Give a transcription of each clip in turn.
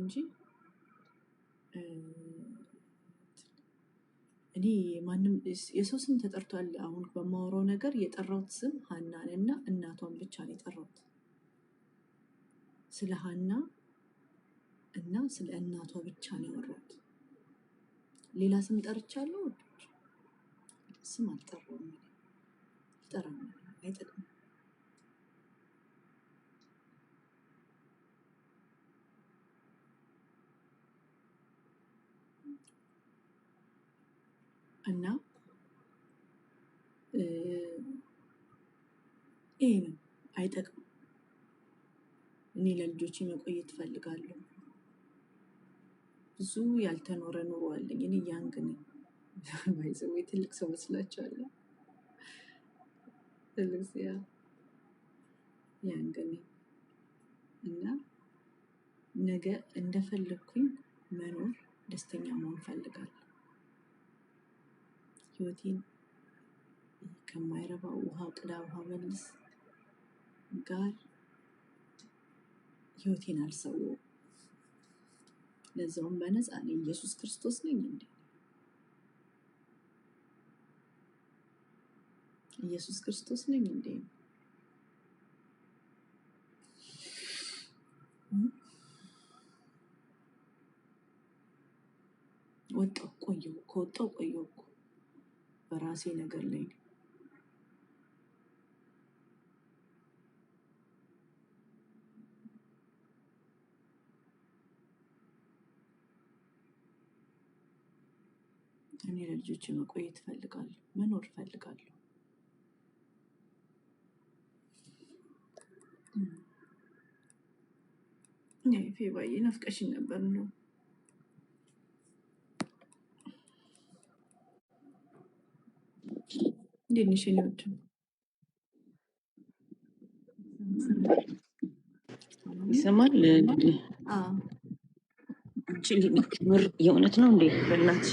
እንጂ እኔ ማንም የሰው ስም ተጠርቷል። አሁን በማወራው ነገር የጠራሁት ስም ሀናንና እናቷን ብቻ ነው የጠራሁት። ስለ ሀና እና ስለ እናቷ ብቻ ነው ያወራሁት። ሌላ ስም ጠርቻለሁ? ስም አልጠራሁም። አልጠራም፣ አይጠቅምም። እና ይሄ ነው፣ አይጠቅምም። እኔ ለልጆቼ መቆየት እፈልጋለሁ። ብዙ ያልተኖረ ኑሮ አለኝ። እኔ ያንግ ነኝ። ባይዘው ትልቅ ሰው መስላችኋለሁ? ትልቅ ሰው ያንግ ነኝ እና ነገ እንደፈለግኩኝ መኖር ደስተኛ መሆን ፈልጋለሁ። ህይወቴን ከማይረባ ውሃ ቅዳ ውሃ መልስ ጋር ህይወቴን አልሰውም። ለዛውም በነፃ እኔ ኢየሱስ ክርስቶስ ነኝ እንዴ? ኢየሱስ ክርስቶስ ነኝ እንዴ? ወጣው ቆየው፣ ከወጣው ቆየው እኮ በራሴ ነገር ላይ ነው። እኔ ለልጆቼ መቆየት እፈልጋለሁ፣ መኖር እፈልጋለሁ። ፌባዬ ናፍቀሽኝ ነበር ነው። እንዴት ነሽ የኔ ውድ? ይሰማል? አዎ አንቺ ምር የእውነት ነው እንዴ? በእናትሽ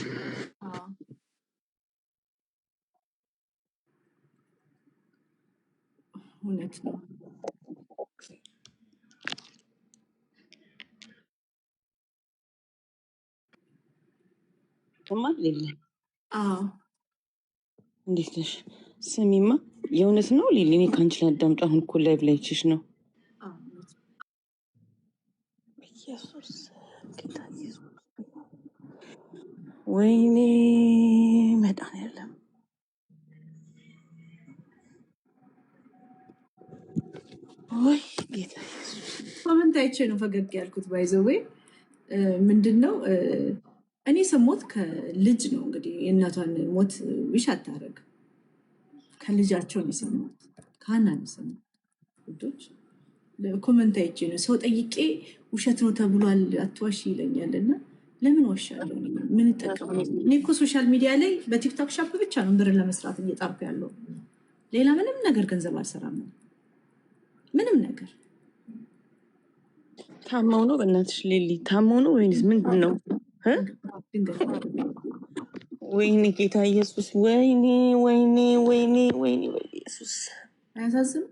እውነት ነው። ይሰማል? ሌለ አዎ እንዴት ነሽ? ስሚማ የእውነት ነው ሌሊ፣ እኔ ከአንቺ ላዳምጥ። አሁን እኮ ላይቭ ላይ ችሽ ነው። ኢየሱስ ጌታ ኢየሱስ፣ ወይኔ መድኃኒዓለም፣ ወይ ጌታ ኢየሱስ። ኮመንት አይቼ ነው ፈገግ ያልኩት። ባይዘዌ ምንድነው እኔ ስሞት ከልጅ ነው እንግዲህ የእናቷን ሞት ዊሽ አታረግ፣ ከልጃቸው ነው የሰማሁት፣ ከሀና ነው የሰማሁት። ውዶች ኮመንት አይቼ ነው ሰው ጠይቄ ውሸት ነው ተብሏል አትዋሽ ይለኛል እና ለምን ዋሻለሁ? ምን እጠቀማለሁ? እኔ እኮ ሶሻል ሚዲያ ላይ በቲክቶክ ሻፕ ብቻ ነው ብር ለመስራት እየጣርኩ ያለው። ሌላ ምንም ነገር ገንዘብ አልሰራም ነው ምንም ነገር። ታማው ነው በእናትሽ ሌሊ፣ ታማው ነው ወይንስ ምንድን ነው? ወይኔ ጌታ ኢየሱስ፣ ወይኔ ወይኔ ወይኔ ወይኔ ኢየሱስ። አያሳዝንም?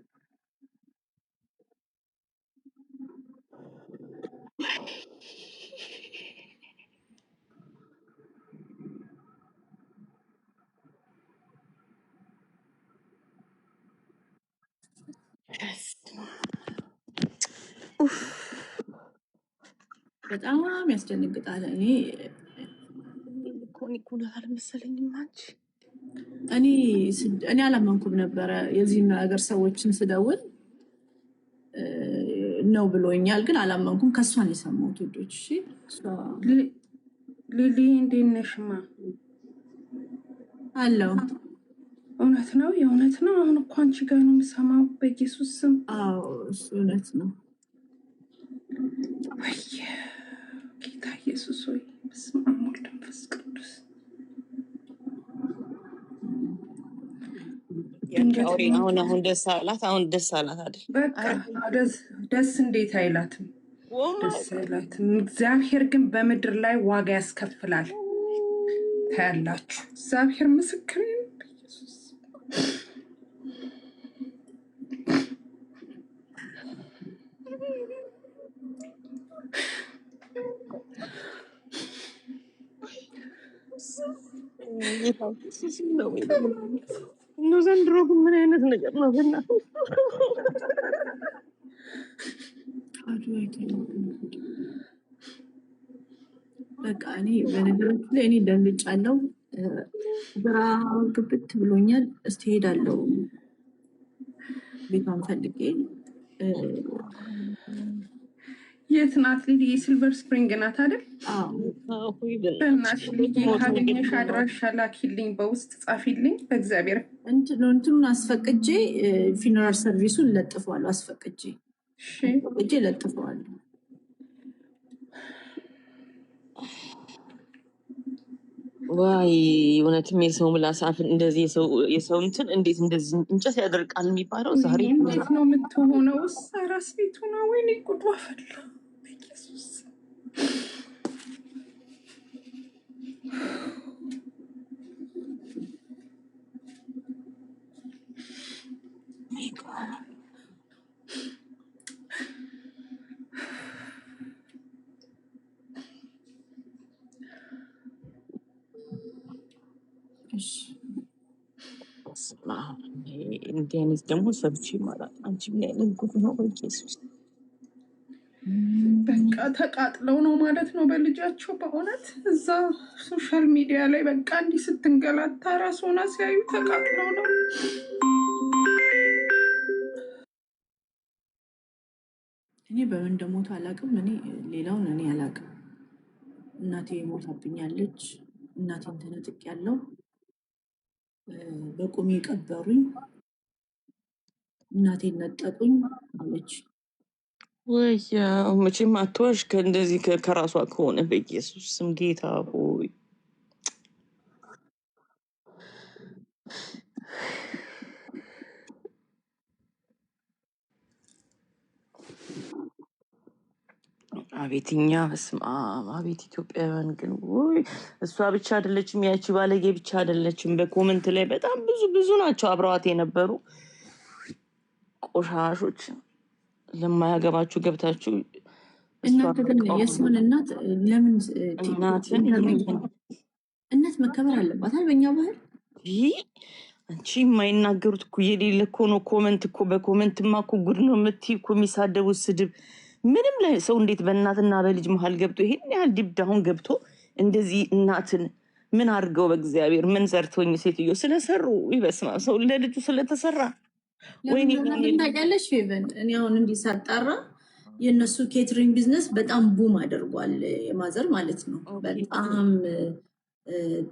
በጣም ያስደነግጣል። እኔ አልመሰለኝም። እኔ አላመንኩም ነበረ። የዚህን ሀገር ሰዎችን ስደውል ነው ብሎኛል፣ ግን አላመንኩም። ከእሷ ነው የሰማሁት ውዶች። ሊሊ እንዴት ነሽማ? አለው እውነት ነው፣ የእውነት ነው። አሁን እኮ አንቺ ጋር ነው የምሰማው። በኢየሱስ ስም። አዎ እውነት ነው። ወይ ጌታ ኢየሱስ ሆይ፣ በስመ አብ ወወልድ ወመንፈስ ቅዱስ። አሁን ደስ አላት። አሁን ደስ አላት አይደል? በቃ ደስ እንዴት አይላትም? ደስ አይላትም። እግዚአብሔር ግን በምድር ላይ ዋጋ ያስከፍላል። ታያላችሁ። እግዚአብሔር ምስክር ነው። በኢየሱስ ኢየሱስ ነው ነው ዘንድሮ ግን ምን አይነት ነገር ነው ገና በቃ እኔ በነገራችን ላይ እኔ ደንግጫለሁ። ግራ ግብት ብሎኛል። እስቲ ሄዳለሁ ቤቷን ፈልጌ። የት ናት ሊሊ? የሲልቨር ስፕሪንግ ናት አይደል? በእናትሽ ልጄ ካገኘሽ አድራሻ ላኪልኝ፣ በውስጥ ጻፊልኝ በእግዚአብሔር። እንትኑን አስፈቅጄ ፊነራል ሰርቪሱን ለጥፈዋለሁ። አስፈቅጄ ለጥፈዋለሁ። ዋይ እውነትም የሰው ምላስ አፍን እንደዚህ የሰው እንትን እንዴት እንደዚህ እንጨት ያደርቃል የሚባለው ዛሬ እንዴት ነው የምትሆነው? ራስ ቤቱ ነው። ወይኔ ጉዷ ፈላ። ኢየሱስ እንዲህ አይነት ደግሞ ሰብቼ ማለት አንቺ ምን አይነት ጉድ ነው በኢየሱስ። በቃ ተቃጥለው ነው ማለት ነው በልጃቸው። በእውነት እዛ ሶሻል ሚዲያ ላይ በቃ እንዲህ ስትንገላታ ራስ ሆና ሲያዩ ተቃጥለው ነው። እኔ በምን እንደሞቱ አላውቅም። እኔ ሌላውን እኔ አላውቅም። እናቴ ሞታብኛለች። እናቴን ተነጥቄያለሁ። በቁሜ ቀበሩኝ። እናቴን ነጠቁኝ አለች። ወይ መቼም አትዋሽ ከእንደዚህ ከራሷ ከሆነ በኢየሱስ ስም ጌታ ሆይ አቤትኛ በስመ አብ አቤት ኢትዮጵያውያን ግን ወይ እሷ ብቻ አይደለችም፣ ያቺ ባለጌ ብቻ አይደለችም። በኮመንት ላይ በጣም ብዙ ናቸው አብረዋት የነበሩ ቆሻሾች። ለማያገባችሁ ገብታችሁ እናንተ ግን የሰውን እናት ለምን እናት መከበር አለባታል በእኛ ባህል። ይህ አንቺ የማይናገሩት እኮ የሌለ እኮ ነው። ኮመንት እኮ በኮመንትማ እኮ ጉድ ነው የምትይ እኮ የሚሳደቡት ስድብ ምንም ላይ ሰው እንዴት በእናትና በልጅ መሀል ገብቶ ይሄን ያህል ዲብዳሁን ገብቶ እንደዚህ እናትን ምን አድርገው በእግዚአብሔር ምን ሰርተውኝ ሴትዮ ስለሰሩ ይበስማ ሰው ለልጁ ስለተሰራ ወይኔ ታውቂያለሽ ፌቨን እኔ አሁን እንዲህ ሳጣራ የእነሱ ኬትሪንግ ቢዝነስ በጣም ቡም አድርጓል። የማዘር ማለት ነው። በጣም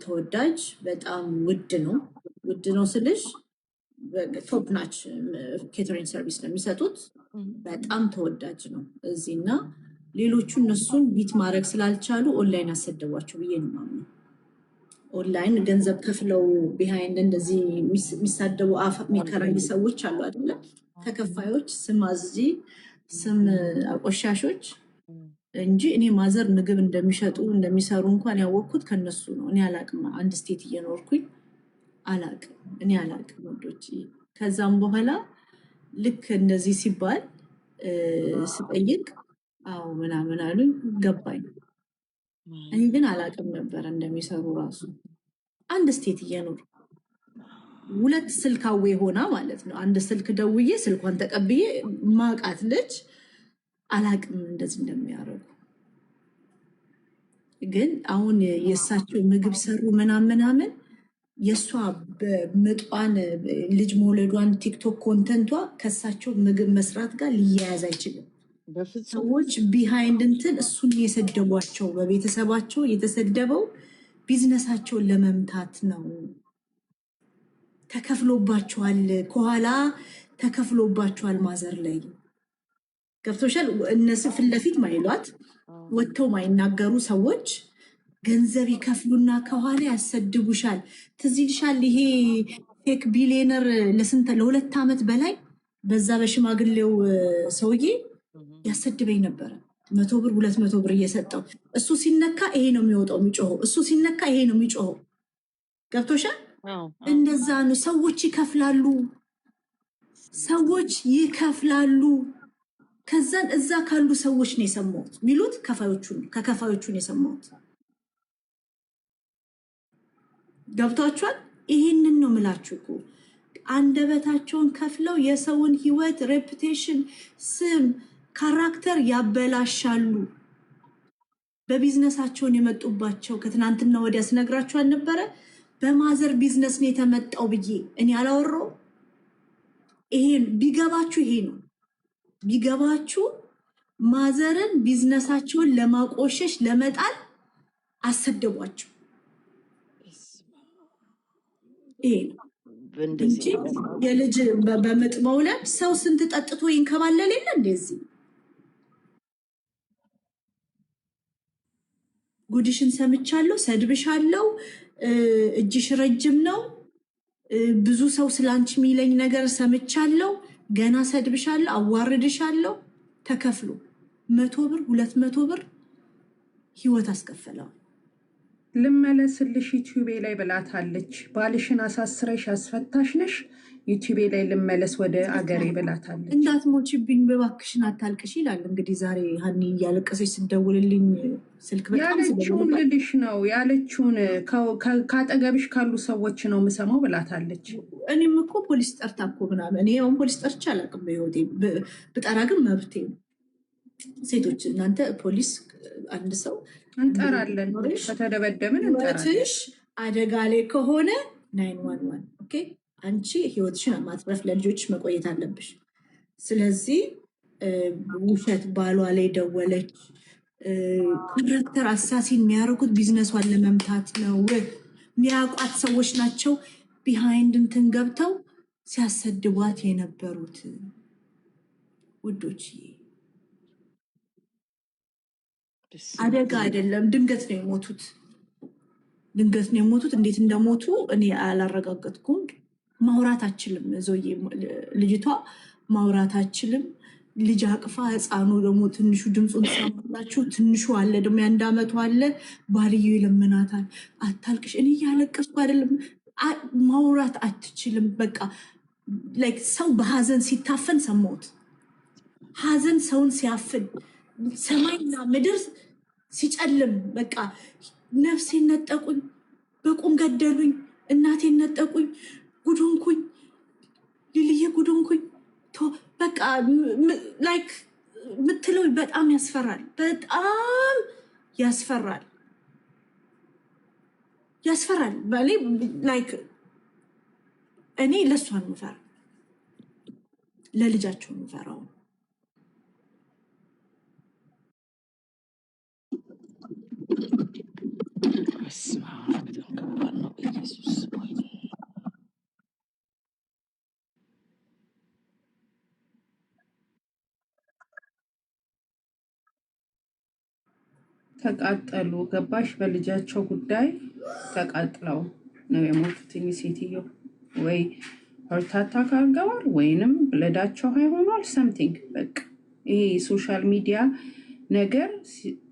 ተወዳጅ በጣም ውድ ነው ስልሽ ቶፕ ናች ኬተሪንግ ሰርቪስ ነው የሚሰጡት። በጣም ተወዳጅ ነው እዚህ እና ሌሎቹ እነሱን ቢት ማድረግ ስላልቻሉ ኦንላይን አሰደቧቸው ብዬ ነው የማምነው። ኦንላይን ገንዘብ ከፍለው ቢሃይንድ እንደዚህ የሚሳደቡ አፍ የሚከራይ ሰዎች አሉ አይደለም? ተከፋዮች፣ ስም አዚ ስም አቆሻሾች እንጂ እኔ ማዘር ምግብ እንደሚሸጡ እንደሚሰሩ እንኳን ያወቅኩት ከነሱ ነው። እኔ አላቅም። አንድ ስቴት እየኖርኩኝ አላቅም። እኔ አላቅም ወንዶች። ከዛም በኋላ ልክ እንደዚህ ሲባል ስጠይቅ አዎ ምናምን አሉኝ፣ ገባኝ። እኔ ግን አላቅም ነበር እንደሚሰሩ ራሱ። አንድ ስቴት እየኖር ሁለት ስልክ አዌ ሆና ማለት ነው። አንድ ስልክ ደውዬ ስልኳን ተቀብዬ ማቃት ልጅ አላቅም እንደዚህ እንደሚያደርጉ። ግን አሁን የእሳቸው ምግብ ሰሩ ምናምን የእሷ በምጧን ልጅ መውለዷን ቲክቶክ ኮንተንቷ ከእሳቸው ምግብ መስራት ጋር ሊያያዝ አይችልም። ሰዎች ቢሃይንድ እንትን እሱን የሰደቧቸው በቤተሰባቸው የተሰደበው ቢዝነሳቸውን ለመምታት ነው። ተከፍሎባቸዋል፣ ከኋላ ተከፍሎባቸዋል። ማዘር ላይ ገብቶሻል። እነሱ ፊት ለፊት ማይሏት ወጥተው ማይናገሩ ሰዎች ገንዘብ ይከፍሉና ከኋላ ያሰድቡሻል። ትዝ ይልሻል ይሄ ፌክ ቢሊየነር ለ2 ዓመት በላይ በዛ በሽማግሌው ሰውዬ ያሰድበኝ ነበረ። 100 ብር 200 ብር እየሰጠው እሱ ሲነካ ይሄ ነው የሚወጣው የሚጮኸው፣ እሱ ሲነካ ይሄ ነው የሚጮኸው። ገብቶሻል። እንደዛ ነው። ሰዎች ይከፍላሉ። ከዛን እዛ ካሉ ሰዎች ነው የሰማሁት ሚሉት ከከፋዮቹን የሰማሁት። ገብቷችኋል? ይሄንን ነው ምላችሁ እኮ አንደበታቸውን ከፍለው የሰውን ህይወት ሬፑቴሽን ስም ካራክተር ያበላሻሉ። በቢዝነሳቸውን የመጡባቸው ከትናንትና ወዲያ ስነግራችሁ አልነበረ? በማዘር ቢዝነስ ነው የተመጣው ብዬ እኔ አላወራው። ይሄ ቢገባችሁ ይሄ ነው ቢገባችሁ ማዘርን ቢዝነሳቸውን ለማቆሸሽ ለመጣል አሰደቧቸው። ይሄ ነው እንጂ የልጅ በምጥ መውለድ ሰው ስንት ጠጥቶ ይንከባለል የለ እንደዚህ ጉድሽን ሰምቻለሁ፣ ሰድብሻለሁ፣ እጅሽ ረጅም ነው፣ ብዙ ሰው ስላንቺ የሚለኝ ነገር ሰምቻለሁ፣ ገና ሰድብሻለሁ፣ አዋርድሻለሁ። ተከፍሎ 100 ብር 200 ብር ህይወት አስከፈለው። ልመለስልሽ ዩቲዩቤ ላይ ብላታለች። ባልሽን አሳስረሽ አስፈታሽ ነሽ፣ ዩቲዩቤ ላይ ልመለስ ወደ አገሬ ብላታለች። እንዳትሞችብኝ በባክሽን አታልቅሽ ይላል። እንግዲህ ዛሬ ሀኒ እያለቀሰች ስደውልልኝ ስልክ ያለችውን ልልሽ ነው ያለችውን ካጠገብሽ ካሉ ሰዎች ነው የምሰማው ብላታለች። እኔም እኮ ፖሊስ ጠርታ እኮ ምናምን እኔ አሁን ፖሊስ ጠርቼ አላውቅም በህይወቴ። ብጠራ ግን መብቴ ነው። ሴቶች እናንተ ፖሊስ አንድ ሰው እንጠራለን፣ ከተደበደብን እንጠራለን። አደጋ ላይ ከሆነ 911 ኦኬ። አንቺ ህይወትሽን ማትረፍ ለልጆች መቆየት አለብሽ። ስለዚህ ውሸት ባሏ ላይ ደወለች። ካራክተር አሳሲን የሚያደርጉት ቢዝነሷን ለመምታት ነው። የሚያውቋት ሰዎች ናቸው ቢሃይንድ እንትን ገብተው ሲያሰድቧት የነበሩት ውዶች። አደጋ አይደለም፣ ድንገት ነው የሞቱት። ድንገት ነው የሞቱት። እንዴት እንደሞቱ እኔ አላረጋገጥኩም። ማውራት አችልም። ዞዬ ልጅቷ ማውራት አችልም። ልጅ አቅፋ ህፃኑ ደግሞ ትንሹ ድምፁን ሰማላችሁ። ትንሹ አለ ደግሞ የ1 ዓመቱ አለ። ባልየው ይለምናታል፣ አታልቅሽ። እኔ እያለቀስኩ አይደለም። ማውራት አትችልም። በቃ ላይክ ሰው በሀዘን ሲታፈን ሰማሁት። ሀዘን ሰውን ሲያፍን ሰማይና ምድር ሲጨልም በቃ ነፍሴን ነጠቁኝ፣ በቁም ገደሉኝ፣ እናቴን ነጠቁኝ፣ ጉዶንኩኝ፣ ሊልዬ ጉዶንኩኝ። በቃ ላይክ ምትለው በጣም ያስፈራል፣ በጣም ያስፈራል፣ ያስፈራል። ላይክ እኔ ለእሷን ምፈራ ለልጃቸው ምፈራው ተቃጠሉ። ገባሽ? በልጃቸው ጉዳይ ተቃጥለው ነው የሞቱትኝ ሴትዮ። ወይ ሆርታታ ካርገዋል ወይንም ብለዳቸው ሆኗል ሰምቲንግ። በቃ ይሄ ሶሻል ሚዲያ ነገር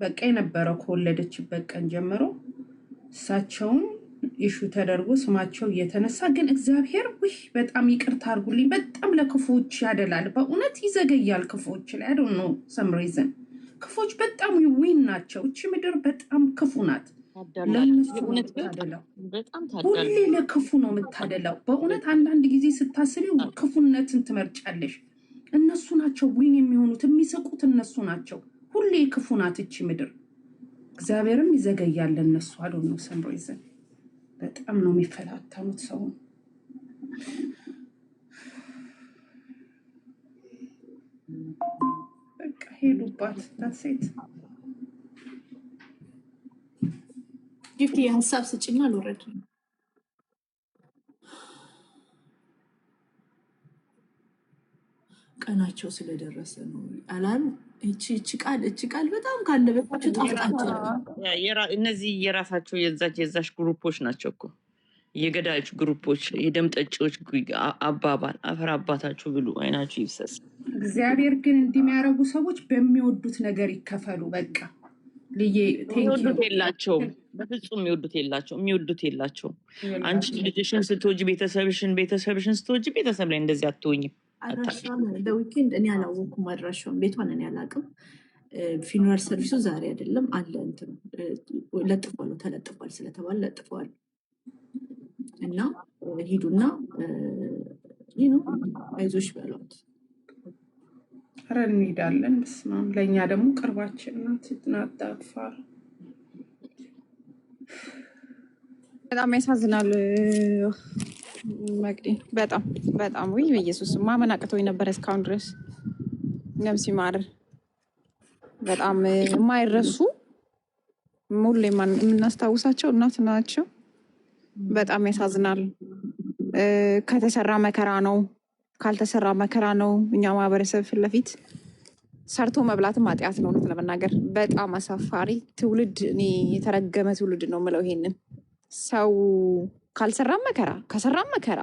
በቃ የነበረው ከወለደችበት ቀን ጀምሮ እሳቸውን ኢሹ ተደርጎ ስማቸው እየተነሳ ግን እግዚአብሔር ውይ በጣም ይቅርታ አድርጉልኝ፣ በጣም ለክፉዎች ያደላል። በእውነት ይዘገያል ክፉዎች ላይ አይዶ ነው ሰምሪዝን ክፉዎች በጣም ዊን ናቸው። እቺ ምድር በጣም ክፉ ናት። ለእነሱ የምታደላው ሁሌ ለክፉ ነው የምታደላው። በእውነት አንዳንድ ጊዜ ስታስቢው ክፉነትን ትመርጫለሽ። እነሱ ናቸው ዊን የሚሆኑት፣ የሚሰቁት እነሱ ናቸው። ሁሌ ክፉ ናት እቺ ምድር። እግዚአብሔርም ይዘገያል እነሱ አዶ ነው ሰምሪዝን በጣም ነው የሚፈታተኑት ሰው። በቃ ሄዱባት ሴት ጊፍት የሀሳብ ስጭኛ አልወረድ ቀናቸው ስለደረሰ ነው አላሉ። እቺ ቃል በጣም ካለበታቸው ጣፍጣቸው። እነዚህ የራሳቸው የዛሽ ግሩፖች ናቸው እኮ የገዳዮች ግሩፖች፣ የደም ጠጪዎች አባባል አፈር አባታችሁ ብሉ፣ አይናችሁ ይፍሰስ። እግዚአብሔር ግን እንደሚያረጉ ሰዎች በሚወዱት ነገር ይከፈሉ። በቃ የሚወዱት የላቸውም፣ በፍጹም የሚወዱት የላቸውም። አንቺ ልጅሽን ስትወጂ ቤተሰብሽን ስትወጂ ቤተሰብ ላይ እንደዚህ አትሆኝም። አድራሻውን በዊኬንድ እኔ አላወኩም። አድራሻውን ቤቷን እኔ አላውቅም። ፊኑራል ሰርቪሱ ዛሬ አይደለም አለ እንትኑ ለጥፏል፣ ተለጥፏል ስለተባለ ለጥፏል። እና ሂዱና አይዞሽ በሏት። ኧረ እንሄዳለን። በስመ አብ። ለእኛ ደግሞ ቅርባችን ናት ዳግፋር። በጣም ያሳዝናል መቅዲ፣ በጣም በጣም ውይ፣ በኢየሱስ ማመን አቅቶኝ ነበር እስካሁን ድረስ። ነፍስ ይማር። በጣም የማይረሱ ሁሌ የምናስታውሳቸው እናት ናቸው። በጣም ያሳዝናል። ከተሰራ መከራ ነው፣ ካልተሰራ መከራ ነው። እኛ ማህበረሰብ ፊት ለፊት ሰርቶ መብላትም ኃጢአት ነው። እውነት ለመናገር በጣም አሳፋሪ ትውልድ፣ እኔ የተረገመ ትውልድ ነው የምለው ይሄንን። ሰው ካልሰራም መከራ፣ ከሰራም መከራ፣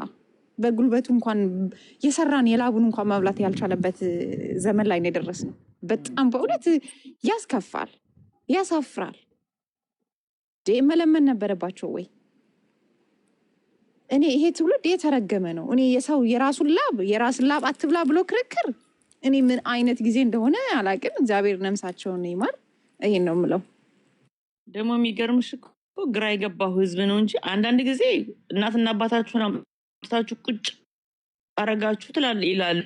በጉልበቱ እንኳን የሰራን የላቡን እንኳን መብላት ያልቻለበት ዘመን ላይ ነው የደረስነው። በጣም በእውነት ያስከፋል፣ ያሳፍራል። መለመን ነበረባቸው ወይ? እኔ ይሄ ትውልድ የተረገመ ነው። እኔ የሰው የራስን ላብ አትብላ ብሎ ክርክር፣ እኔ ምን አይነት ጊዜ እንደሆነ አላውቅም። እግዚአብሔር ነፍሳቸውን ይማር። ይሄን ነው የምለው። ደግሞ የሚገርምሽ እኮ ግራ የገባው ህዝብ ነው እንጂ አንዳንድ ጊዜ እናትና አባታችሁን አምጥታችሁ ቁጭ አረጋችሁ ይላሉ።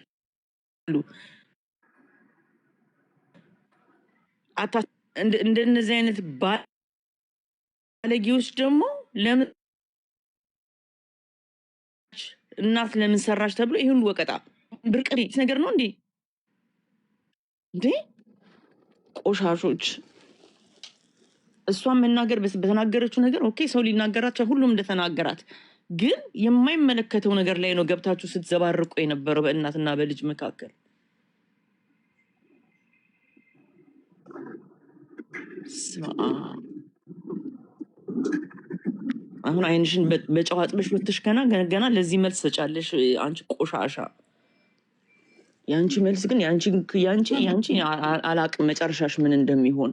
እንደነዚህ አይነት ባለጌዎች ደግሞ ለምን እናት ለምን ሰራሽ ተብሎ ይሄን ወቀጣ ብርቅሪት ነገር ነው እንዴ? ቆሻሾች። እሷን መናገር በተናገረችው ነገር ኦኬ፣ ሰው ሊናገራቸው ሁሉም እንደተናገራት፣ ግን የማይመለከተው ነገር ላይ ነው ገብታችሁ ስትዘባርቁ የነበረው በእናትና በልጅ መካከል። አሁን አይንሽን በጨው አጥበሽ ወጥተሽ ገና ለዚህ መልስ ሰጫለሽ አንቺ ቆሻሻ። ያንቺ መልስ ግን ያንቺ አላቅም መጨረሻሽ ምን እንደሚሆን።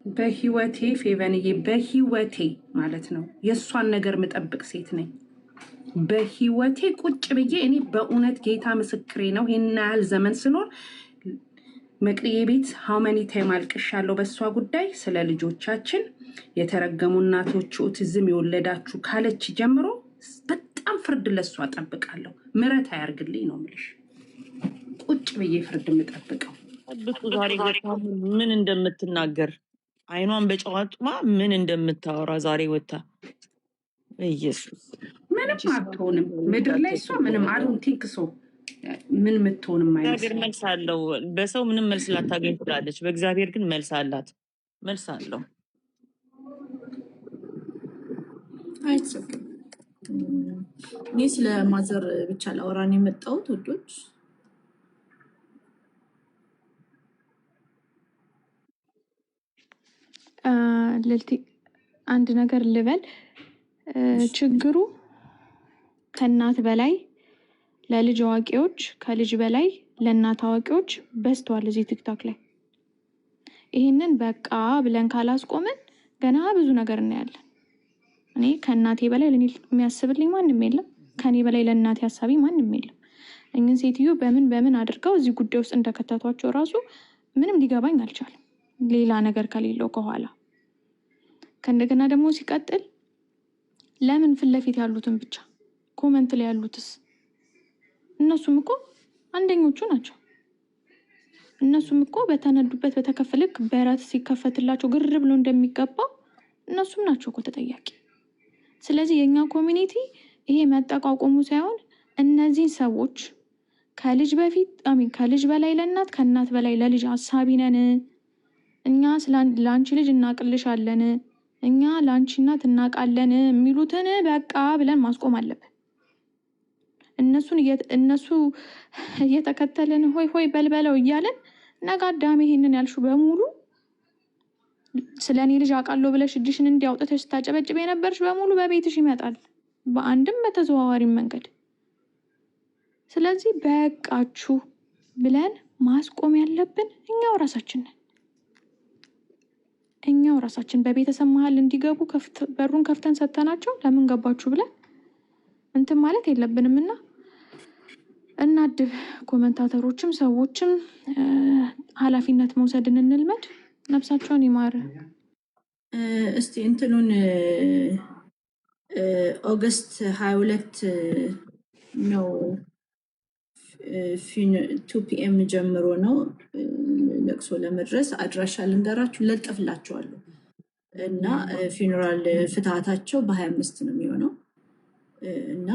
በህይወቴ ፌቨንዬ፣ በህይወቴ ማለት ነው የእሷን ነገር ምጠብቅ ሴት ነኝ። በህይወቴ ቁጭ ብዬ እኔ በእውነት ጌታ ምስክሬ ነው፣ ይህን ያህል ዘመን ስኖር መቅዲዬ ቤት ሀውመኒ ታይም አልቅሻለሁ በእሷ ጉዳይ። ስለ ልጆቻችን የተረገሙ እናቶች ኦቲዝም የወለዳችሁ ካለች ጀምሮ በጣም ፍርድ ለእሷ ጠብቃለሁ። ምሕረት አያርግልኝ ነው የምልሽ። ቁጭ ብዬ ፍርድ የምጠብቀው ጠብቁ። ዛሬ ምን እንደምትናገር አይኗን በጨዋጥማ ምን እንደምታወራ ዛሬ ወጣ። ኢየሱስ ምንም አትሆንም ምድር ላይ እሷ ምንም አሉን ቲንክ ሶ ምን ምትሆንም እግዚአብሔር መልስ አለው። በሰው ምንም መልስ ላታገኝ ትላለች፣ በእግዚአብሔር ግን መልስ አላት። መልስ አለው። አይተሰክም። እኔ ስለ ማዘር ብቻ ላወራን የመጣሁት ወዶች ልልቲ አንድ ነገር ልበል። ችግሩ ከእናት በላይ ለልጅ አዋቂዎች፣ ከልጅ በላይ ለእናት አዋቂዎች በዝቷል እዚህ ቲክቶክ ላይ። ይህንን በቃ ብለን ካላስቆምን ገና ብዙ ነገር እናያለን። እኔ ከእናቴ በላይ ለእኔ የሚያስብልኝ ማንም የለም፣ ከኔ በላይ ለእናቴ ሀሳቢ ማንም የለም። እኝን ሴትዮ በምን አድርገው እዚህ ጉዳይ ውስጥ እንደከተቷቸው ራሱ ምንም ሊገባኝ አልቻለም፣ ሌላ ነገር ከሌለው ከኋላ። ከእንደገና ደግሞ ሲቀጥል ለምን ፊት ለፊት ያሉትን ብቻ ኮመንት ላይ ያሉትስ? እነሱም እኮ አንደኞቹ ናቸው። እነሱም እኮ በተነዱበት በተከፈለክ በረት ሲከፈትላቸው ግር ብሎ እንደሚገባው እነሱም ናቸው እኮ ተጠያቂ። ስለዚህ የኛ ኮሚኒቲ ይሄ መጠቋቆሙ ሳይሆን እነዚህ ሰዎች ከልጅ በፊት ከልጅ በላይ ለእናት፣ ከእናት በላይ ለልጅ ሀሳቢ ነን፣ እኛ ለአንቺ ልጅ እናቅልሻለን፣ እኛ ለአንቺ እናት እናቃለን የሚሉትን በቃ ብለን ማስቆም አለብን። እነሱ እየተከተልን ሆይ ሆይ በልበለው እያለን ነገ አዳሜ ይሄንን ያልሹ በሙሉ ስለኔ ልጅ አውቃለሁ ብለሽ እጅሽን እንዲያውጥተሽ ስታጨበጭብ የነበርሽ በሙሉ በቤትሽ ይመጣል፣ በአንድም በተዘዋዋሪም መንገድ። ስለዚህ በቃችሁ ብለን ማስቆም ያለብን እኛው ራሳችን ነን። እኛው ራሳችን በቤተሰብ መሀል እንዲገቡ በሩን ከፍተን ሰተናቸው ለምን ገባችሁ ብለን እንትን ማለት የለብንም። እና እናድብ። ኮመንታተሮችም ሰዎችም ኃላፊነት መውሰድን እንልመድ። ነፍሳቸውን ይማር። እስቲ እንትኑን ኦገስት 22 ነው 2 ፒኤም ጀምሮ ነው ለቅሶ ለመድረስ አድራሻ ልንገራችሁ ለጥፍላችኋለሁ እና ፊኑራል ፍትሃታቸው በ25 ነው የሚሆነው እና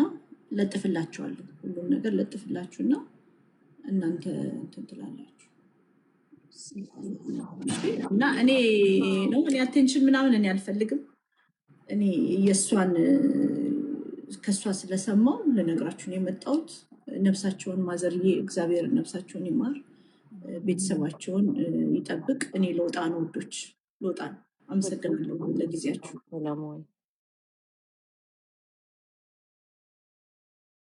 ለጥፍላችኋለሁ ሁሉም ነገር ለጥፍላችሁና እናንተ እንትን ትላላችሁ እና እኔ አቴንሽን ምናምን እኔ አልፈልግም እኔ የሷን ከሷ ስለሰማው ለነገራችሁ ነው የመጣሁት ነፍሳቸውን ማዘርዬ እግዚአብሔር ነፍሳቸውን ይማር ቤተሰባቸውን ይጠብቅ እኔ ለውጣ ነው ወዶች ለውጣ ነው አመሰግናለሁ ለጊዜያችሁ ሰላም ወይ